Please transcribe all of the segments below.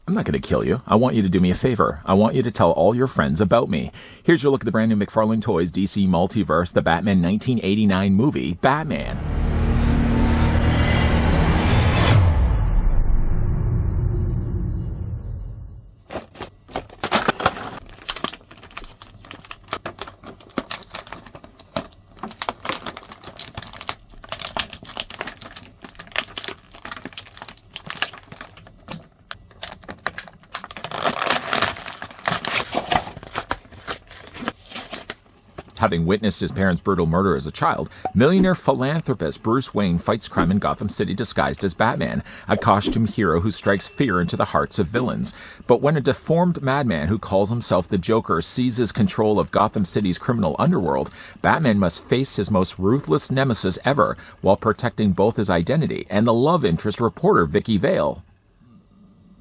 I'm not going to kill you. I want you to do me a favor. I want you to tell all your friends about me. Here's your look at the brand new McFarlane Toys DC Multiverse, the Batman 1989 movie, Batman. Having witnessed his parents' brutal murder as a child, millionaire philanthropist Bruce Wayne fights crime in Gotham City disguised as Batman, a costume hero who strikes fear into the hearts of villains. But when a deformed madman who calls himself the Joker seizes control of Gotham City's criminal underworld, Batman must face his most ruthless nemesis ever while protecting both his identity and the love interest reporter Vicky Vale.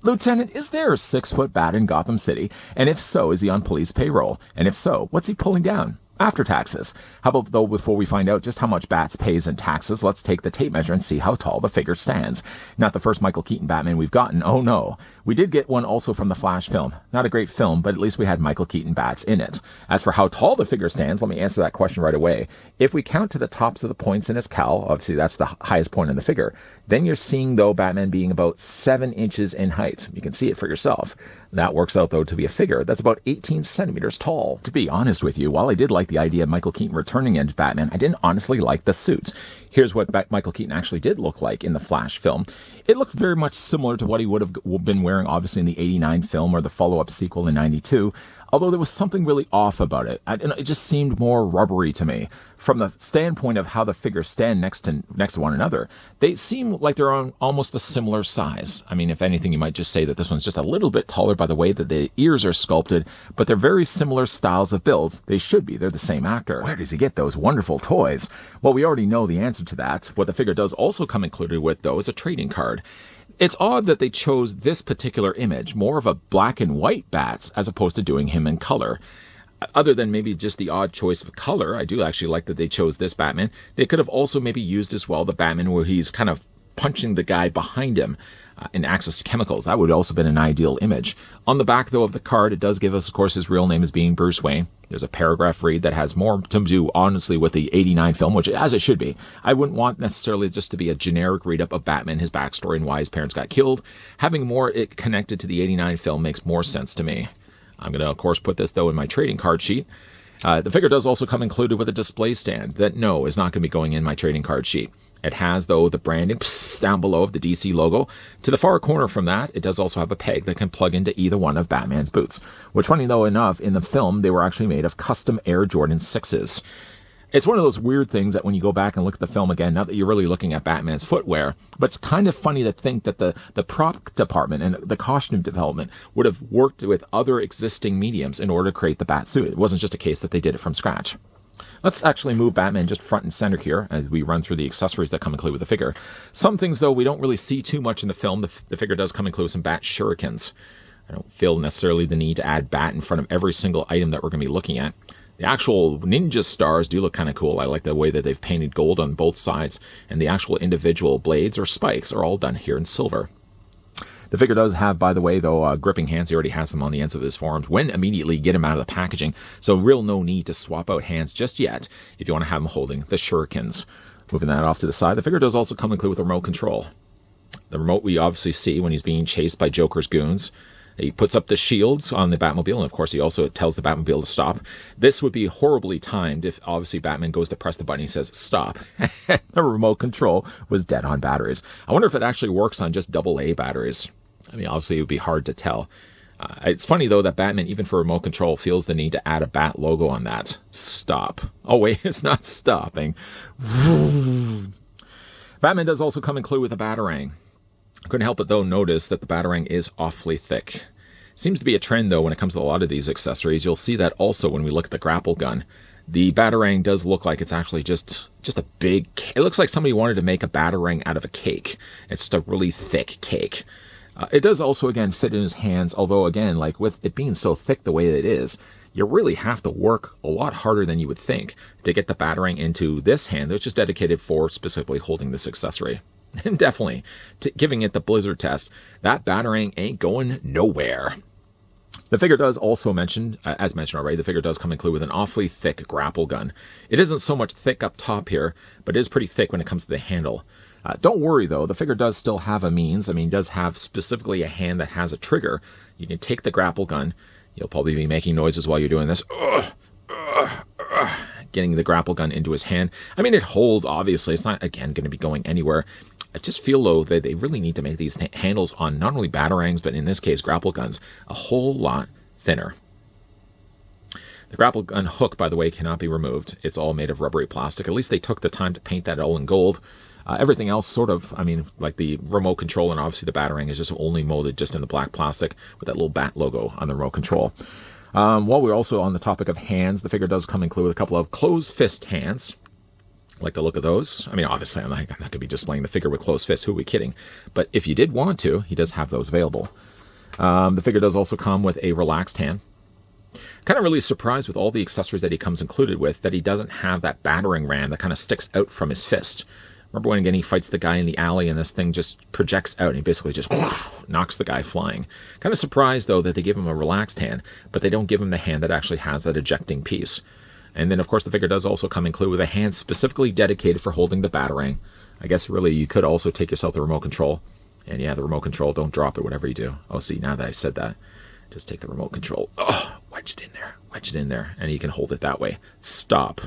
Lieutenant, is there a 6-foot bat in Gotham City? And if so, is he on police payroll? And if so, what's he pulling down? After taxes. How about, though, before we find out just how much Bats pays in taxes, let's take the tape measure and see how tall the figure stands. Not the first Michael Keaton Batman we've gotten, oh no. We did get one also from the Flash film. Not a great film, but at least we had Michael Keaton Bats in it. As for how tall the figure stands, let me answer that question right away. If we count to the tops of the points in his cowl, obviously that's the highest point in the figure, then you're seeing, though, Batman being about 7 inches in height. You can see it for yourself. That works out, though, to be a figure that's about 18 centimeters tall. To be honest with you, while I did like the idea of Michael Keaton returning as Batman, I didn't honestly like the suit. Here's what Michael Keaton actually did look like in the Flash film. It looked very much similar to what he would have been wearing, obviously, in the 89 film or the follow-up sequel in 92, although there was something really off about it. And it just seemed more rubbery to me. From the standpoint of how the figures stand next to one another, they seem like they're on almost a similar size. I mean, if anything, you might just say that this one's just a little bit taller by the way that the ears are sculpted, but they're very similar styles of builds. They should be. They're the same actor. Where does he get those wonderful toys? Well, we already know the answer to that. What the figure does also come included with, though, is a trading card. It's odd that they chose this particular image, more of a black and white Bats, as opposed to doing him in color. Other than maybe just the odd choice of color, I do actually like that they chose this Batman. They could have also maybe used as well the Batman where he's kind of punching the guy behind him in access to chemicals. That would also have been an ideal image. On the back, though, of the card, it does give us, of course, his real name as being Bruce Wayne. There's a paragraph read that has more to do, honestly, with the 89 film, which, as it should be. I wouldn't want necessarily just to be a generic read-up of Batman, his backstory, and why his parents got killed. Having more it connected to the 89 film makes more sense to me. I'm going to, of course, put this, though, in my trading card sheet. The figure does also come included with a display stand that, no, is not going to be going in my trading card sheet. It has, though, the branding down below of the DC logo. To the far corner from that, it does also have a peg that can plug into either one of Batman's boots, which, funny though enough, in the film, they were actually made of custom Air Jordan 6s. It's one of those weird things that when you go back and look at the film again, not that you're really looking at Batman's footwear, but it's kind of funny to think that the prop department and the costume development would have worked with other existing mediums in order to create the bat suit. It wasn't just a case that they did it from scratch. Let's actually move Batman just front and center here as we run through the accessories that come included with the figure. Some things, though, we don't really see too much in the film. The figure does come included with some bat shurikens. I don't feel necessarily the need to add bat in front of every single item that we're going to be looking at. The actual ninja stars do look kind of cool. I like the way that they've painted gold on both sides, and the actual individual blades or spikes are all done here in silver. The figure does have, by the way, though, gripping hands. He already has them on the ends of his forearms when immediately get him out of the packaging, so real no need to swap out hands just yet if you want to have him holding the shurikens. Moving that off to the side, the figure does also come included with a remote control. The remote we obviously see when he's being chased by Joker's goons. He puts up the shields on the Batmobile, and of course he also tells the Batmobile to stop. This would be horribly timed if obviously Batman goes to press the button, he says stop. The remote control was dead on batteries. I wonder if it actually works on just AA batteries. I mean, obviously it would be hard to tell. It's funny, though, that Batman, even for remote control, feels the need to add a bat logo on that. Stop. Oh, wait, it's not stopping. Batman does also come included with a Batarang. I couldn't help but, though, notice that the Batarang is awfully thick. Seems to be a trend, though, when it comes to a lot of these accessories. You'll see that also when we look at the grapple gun. The Batarang does look like it's actually just a big... It looks like somebody wanted to make a Batarang out of a cake. It's just a really thick cake. It does also, again, fit in his hands, although, again, like with it being so thick the way that it is, you really have to work a lot harder than you would think to get the Batarang into this hand, which is dedicated for specifically holding this accessory. And definitely, giving it the Blizzard test, that Batarang ain't going nowhere. The figure does also mention, as mentioned already, the figure does come included with an awfully thick grapple gun. It isn't so much thick up top here, but it is pretty thick when it comes to the handle. Don't worry, though. The figure does still have a means. I mean, it does have specifically a hand that has a trigger. You can take the grapple gun. You'll probably be making noises while you're doing this. Getting the grapple gun into his hand. I mean, it holds, obviously. It's not, again, going to be going anywhere. I just feel, though, that they really need to make these handles on not only batarangs, but in this case, grapple guns, a whole lot thinner. The grapple gun hook, by the way, cannot be removed. It's all made of rubbery plastic. At least they took the time to paint that all in gold. Everything else sort of, I mean, like the remote control and obviously the Batarang is just only molded just in the black plastic with that little bat logo on the remote control. While we're also on the topic of hands, the figure does come included with a couple of closed fist hands. Like the look of those. I mean, obviously, I'm not going to be displaying the figure with closed fists. Who are we kidding? But if you did want to, he does have those available. The figure does also come with a relaxed hand. Kind of really surprised with all the accessories that he comes included with that he doesn't have that battering ram that kind of sticks out from his fist. Remember when, again, he fights the guy in the alley and this thing just projects out and he basically just knocks the guy flying. Kind of surprised, though, that they give him a relaxed hand, but they don't give him the hand that actually has that ejecting piece. And then, of course, the figure does also come included with a hand specifically dedicated for holding the Batarang. I guess, really, you could also take yourself the remote control. And, yeah, the remote control, don't drop it, whatever you do. Oh, see, now that I said that, just take the remote control. Oh, wedge it in there. Wedge it in there. And you can hold it that way. Stop.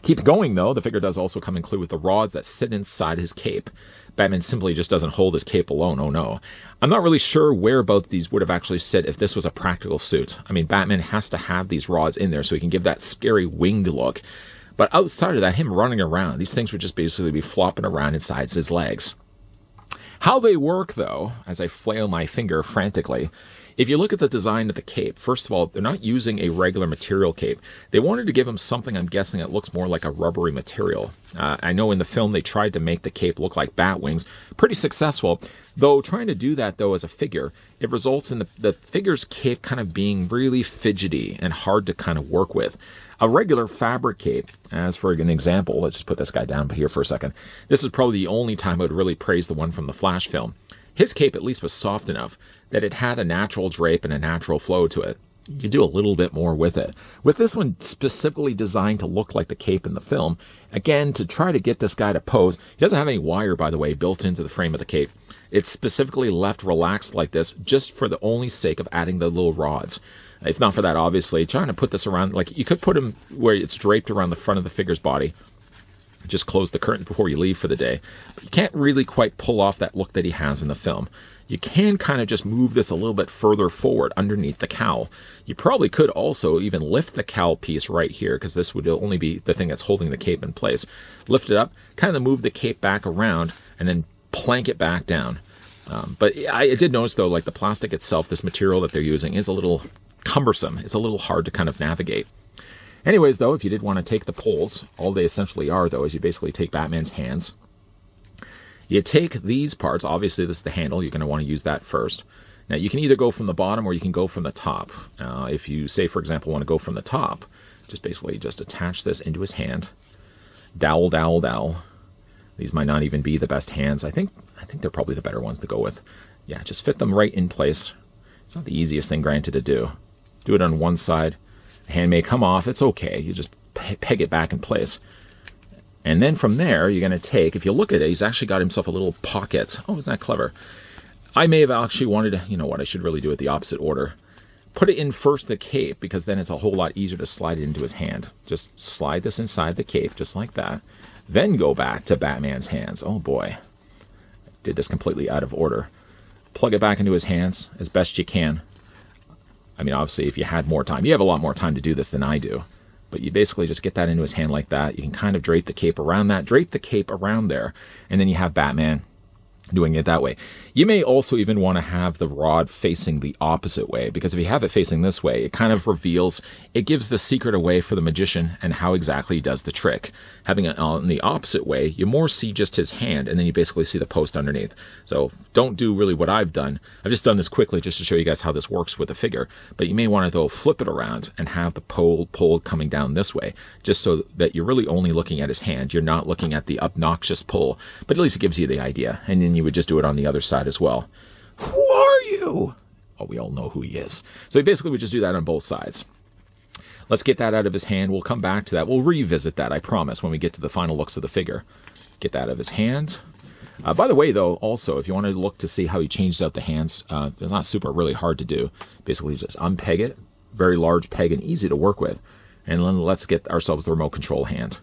Keep going, though. The figure does also come included with the rods that sit inside his cape. Batman simply just doesn't hold his cape alone. Oh, no. I'm not really sure whereabouts these would have actually sit if this was a practical suit. I mean, Batman has to have these rods in there so he can give that scary winged look. But outside of that, him running around, these things would just basically be flopping around inside his legs. How they work, though, as I flail my finger frantically, if you look at the design of the cape, first of all, they're not using a regular material cape. They wanted to give him something, I'm guessing, that looks more like a rubbery material. I know in the film they tried to make the cape look like bat wings. Pretty successful. Though trying to do that, though, as a figure, it results in the figure's cape kind of being really fidgety and hard to kind of work with. A regular fabric cape, as for an example, let's just put this guy down here for a second. This is probably the only time I would really praise the one from the Flash film. His cape at least was soft enough that it had a natural drape and a natural flow to it. You could do a little bit more with it. With this one specifically designed to look like the cape in the film, again, to try to get this guy to pose, he doesn't have any wire, by the way, built into the frame of the cape. It's specifically left relaxed like this just for the only sake of adding the little rods. If not for that, obviously, trying to put this around, like you could put him where it's draped around the front of the figure's body. Just close the curtain before you leave for the day. But you can't really quite pull off that look that he has in the film. You can kind of just move this a little bit further forward underneath the cowl. You probably could also even lift the cowl piece right here, because this would only be the thing that's holding the cape in place. Lift it up, kind of move the cape back around, and then plank it back down. But I did notice, though, like the plastic itself, this material that they're using is a little cumbersome. It's a little hard to kind of navigate. Anyways, though, if you did want to take the poles, all they essentially are, though, is you basically take Batman's hands. You take these parts. Obviously, this is the handle. You're going to want to use that first. Now, you can either go from the bottom or you can go from the top. If you, say, for example, want to go from the top, just basically just attach this into his hand. Dowel, dowel, dowel. These might not even be the best hands. I think they're probably the better ones to go with. Yeah, just fit them right in place. It's not the easiest thing, granted, to do. Do it on one side. The hand may come off. It's okay. You just peg it back in place. And then from there, you're going to take, if you look at it, he's actually got himself a little pocket. Oh, isn't that clever? I may have actually wanted to, you know what, I should really do it the opposite order. Put it in first the cape, because then it's a whole lot easier to slide it into his hand. Just slide this inside the cape, just like that. Then go back to Batman's hands. Oh boy. Did this completely out of order. Plug it back into his hands as best you can. I mean, obviously, if you had more time. You have a lot more time to do this than I do. But you basically just get that into his hand like that. You can kind of drape the cape around that. Drape the cape around there. And then you have Batman. doing it that way. You may also even want to have the rod facing the opposite way, because if you have it facing this way, it kind of reveals, it gives the secret away for the magician and how exactly he does the trick. Having it on the opposite way, you more see just his hand, and then you basically see the post underneath. So don't do really what I've done. I've just done this quickly just to show you guys how this works with the figure, but you may want to though flip it around and have the pole coming down this way, just so that you're really only looking at his hand. You're not looking at the obnoxious pole, but at least it gives you the idea. And then you would just do it on the other side as well. Who are you? Oh, we all know who he is. So he basically would just do that on both sides. Let's get that out of his hand. We'll come back to that. We'll revisit that, I promise, when we get to the final looks of the figure. Get that out of his hand. By the way, though, also, if you want to look to see how he changes out the hands, they're not super really hard to do. Basically, just unpeg it. Very large peg and easy to work with. And then let's get ourselves the remote control hand.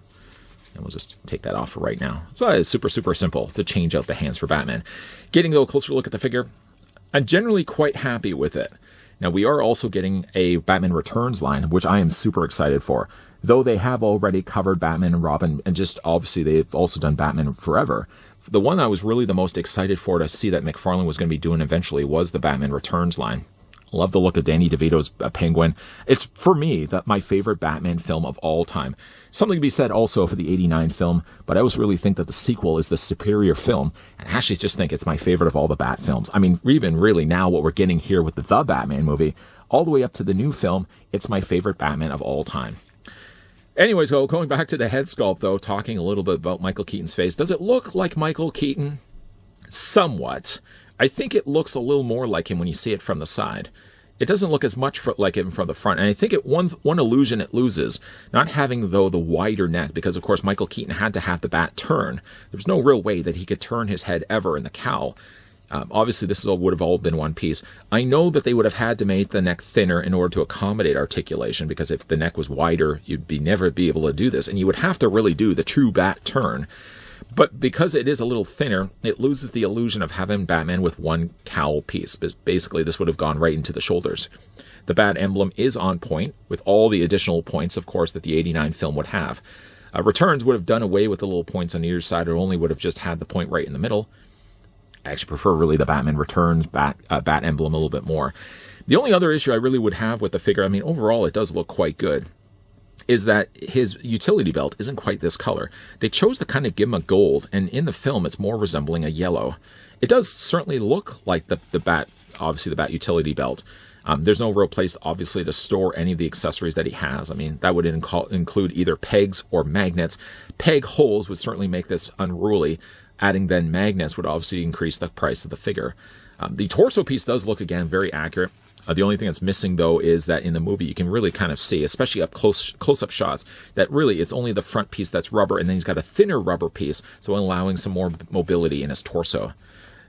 And we'll just take that off for right now. So it's super, super simple to change out the hands for Batman. Getting a closer look at the figure, I'm generally quite happy with it. Now, we are also getting a Batman Returns line, which I am super excited for. Though they have already covered Batman and Robin, and just obviously they've also done Batman Forever. The one I was really the most excited for to see that McFarlane was going to be doing eventually was the Batman Returns line. Love the look of Danny DeVito's Penguin. It's, for me, my favorite Batman film of all time. Something to be said also for the '89 film, but I always really think that the sequel is the superior film, and I actually just think it's my favorite of all the Bat films. I mean, even really now what we're getting here with the Batman movie, all the way up to the new film, it's my favorite Batman of all time. Anyways, going back to the head sculpt, though, talking a little bit about Michael Keaton's face. Does it look like Michael Keaton? Somewhat. I think it looks a little more like him when you see it from the side. It doesn't look as much like him from the front. And I think one illusion it loses, not having, though, the wider neck, because, of course, Michael Keaton had to have the bat turn. There's no real way that he could turn his head ever in the cowl. Obviously, this would have all been one piece. I know that they would have had to make the neck thinner in order to accommodate articulation, because if the neck was wider, you'd never be able to do this. And you would have to really do the true bat turn. But because it is a little thinner, it loses the illusion of having Batman with one cowl piece. Basically, this would have gone right into the shoulders. The Bat emblem is on point, with all the additional points, of course, that the '89 film would have. Returns would have done away with the little points on either side, or only would have just had the point right in the middle. I actually prefer really the Batman Returns Bat emblem a little bit more. The only other issue I really would have with the figure, I mean, overall it does look quite good, is that his utility belt isn't quite this color. They chose to kind of give him a gold, and in the film it's more resembling a yellow. It does certainly look like the Bat, obviously the Bat utility belt. There's no real place, obviously, to store any of the accessories that he has. I mean, that would include either pegs or magnets. Peg holes would certainly make this unruly. Adding then magnets would obviously increase the price of the figure. The torso piece does look, again, very accurate. The only thing that's missing, though, is that in the movie you can really kind of see, especially up close-up shots, that really it's only the front piece that's rubber, and then he's got a thinner rubber piece, so allowing some more mobility in his torso.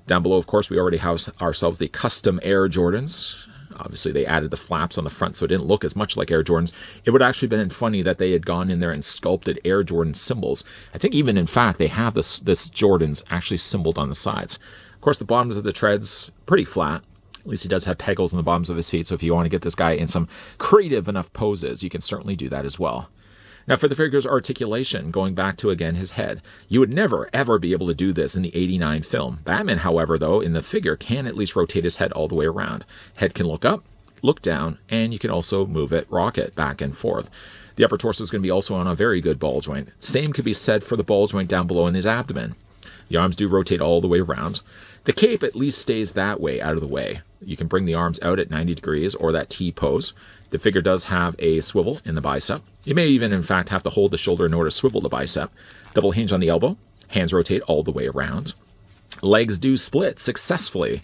Down below, of course, we already have ourselves the custom Air Jordans. Obviously, they added the flaps on the front, so it didn't look as much like Air Jordans. It would actually have been funny that they had gone in there and sculpted Air Jordan symbols. I think even, in fact, they have this Jordans actually symboled on the sides. Of course, the bottoms of the treads, pretty flat. At least he does have pegals on the bottoms of his feet, so if you want to get this guy in some creative enough poses, you can certainly do that as well. Now, for the figure's articulation, going back to, again, his head, you would never, ever be able to do this in the '89 film. Batman, however, though, in the figure, can at least rotate his head all the way around. Head can look up, look down, and you can also move it, rock it back and forth. The upper torso is going to be also on a very good ball joint. Same could be said for the ball joint down below in his abdomen. The arms do rotate all the way around. The cape at least stays that way, out of the way. You can bring the arms out at 90 degrees or that T pose. The figure does have a swivel in the bicep. You may even, in fact, have to hold the shoulder in order to swivel the bicep. Double hinge on the elbow. Hands rotate all the way around. Legs do split successfully.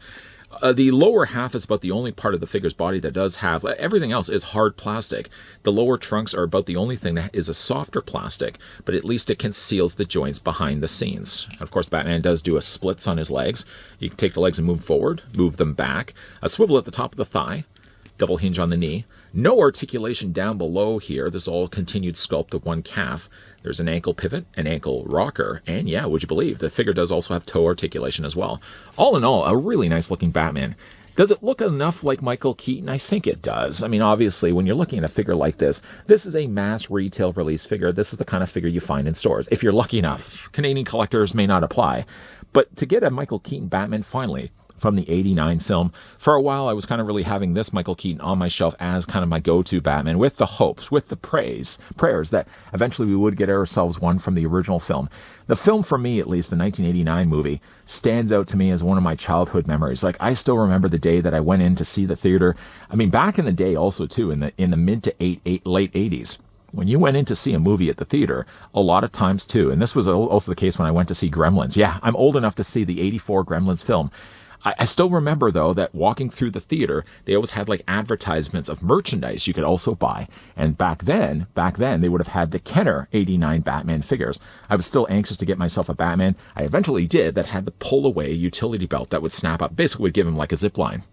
The lower half is about the only part of the figure's body that does have, everything else is hard plastic. The lower trunks are about the only thing that is a softer plastic, but at least it conceals the joints behind the scenes. Of course, Batman does do a splits on his legs. You can take the legs and move forward, move them back. A swivel at the top of the thigh, double hinge on the knee. No articulation down below here. This is all continued sculpt of one calf. There's an ankle pivot, an ankle rocker, and yeah, would you believe, the figure does also have toe articulation as well. All in all, a really nice looking Batman. Does it look enough like Michael Keaton? I think it does. I mean, obviously, when you're looking at a figure like this is a mass retail release figure. This is the kind of figure you find in stores, if you're lucky enough. Canadian collectors may not apply. But to get a Michael Keaton Batman finally from the 89 film, for a while I was kind of really having this Michael Keaton on my shelf as kind of my go-to Batman, with the hopes, with the prayers that eventually we would get ourselves one from the original film. The film, for me at least, the 1989 movie, stands out to me as one of my childhood memories. Like, I still remember the day that I went in to see the theater. I mean, back in the day also too, in the mid to late 80s. When you went in to see a movie at the theater, a lot of times too, and this was also the case when I went to see Gremlins. Yeah, I'm old enough to see the 84 Gremlins film. I still remember, though, that walking through the theater, they always had like advertisements of merchandise you could also buy. And back then, they would have had the Kenner 89 Batman figures. I was still anxious to get myself a Batman. I eventually did, that had the pull-away utility belt that would snap up, basically would give him like a zip line.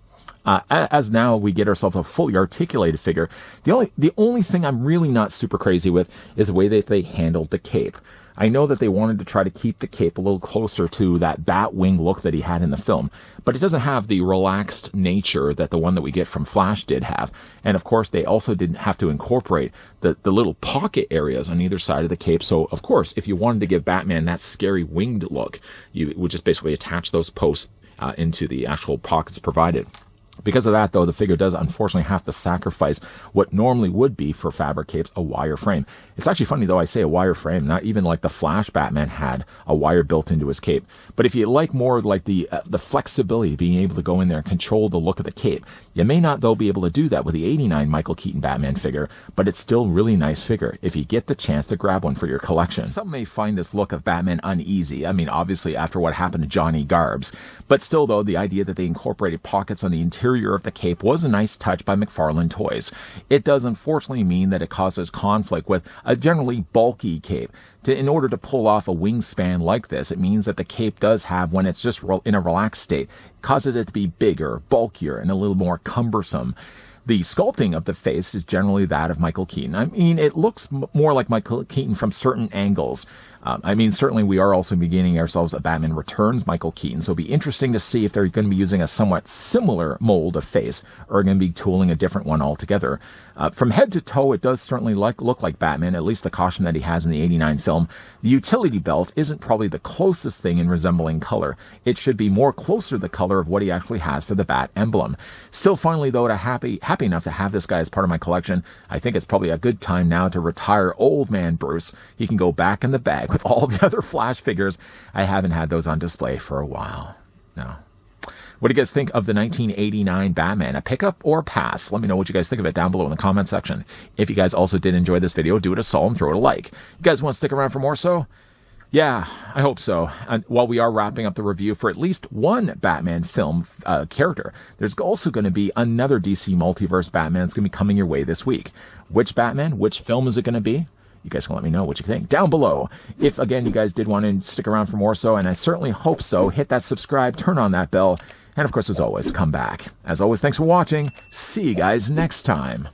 As now we get ourselves a fully articulated figure, the only thing I'm really not super crazy with is the way that they handled the cape. I know that they wanted to try to keep the cape a little closer to that Batwing look that he had in the film, but it doesn't have the relaxed nature that the one that we get from Flash did have. And of course, they also didn't have to incorporate the little pocket areas on either side of the cape. So of course, if you wanted to give Batman that scary winged look, you would just basically attach those posts into the actual pockets provided. Because of that, though, the figure does unfortunately have to sacrifice what normally would be for fabric capes a wire frame. It's actually funny, though, I say a wire frame, not even like the Flash Batman had a wire built into his cape. But if you like more like the flexibility, being able to go in there and control the look of the cape, you may not, though, be able to do that with the 89 Michael Keaton Batman figure, but it's still a really nice figure if you get the chance to grab one for your collection. Some may find this look of Batman uneasy. I mean, obviously, after what happened to Johnny Garbs. But still, though, the idea that they incorporated pockets on the interior of the cape was a nice touch by McFarlane Toys. It does unfortunately mean that it causes conflict with a generally bulky cape. In order to pull off a wingspan like this, it means that the cape does have, when it's just in a relaxed state, causes it to be bigger, bulkier, and a little more cumbersome. The sculpting of the face is generally that of Michael Keaton. I mean, it looks more like Michael Keaton from certain angles. I mean, certainly we are also beginning ourselves a Batman Returns Michael Keaton, so it'll be interesting to see if they're going to be using a somewhat similar mold of face, or are going to be tooling a different one altogether. From head to toe, it does certainly look like Batman, at least the costume that he has in the 89 film. The utility belt isn't probably the closest thing in resembling color. It should be more closer to the color of what he actually has for the Bat emblem. Still, finally, though, happy enough to have this guy as part of my collection, I think it's probably a good time now to retire old man Bruce. He can go back in the bag with all the other Flash figures. I haven't had those on display for a while. No. What do you guys think of the 1989 Batman? A pickup or a pass? Let me know what you guys think of it down below in the comment section. If you guys also did enjoy this video, do it a solid and throw it a like. You guys want to stick around for more so? Yeah, I hope so. And while we are wrapping up the review for at least one Batman film character, there's also going to be another DC Multiverse Batman that's going to be coming your way this week. Which Batman? Which film is it going to be? You guys can let me know what you think down below. If, again, you guys did want to stick around for more so, and I certainly hope so, hit that subscribe, turn on that bell, and of course, as always, come back. As always, thanks for watching. See you guys next time.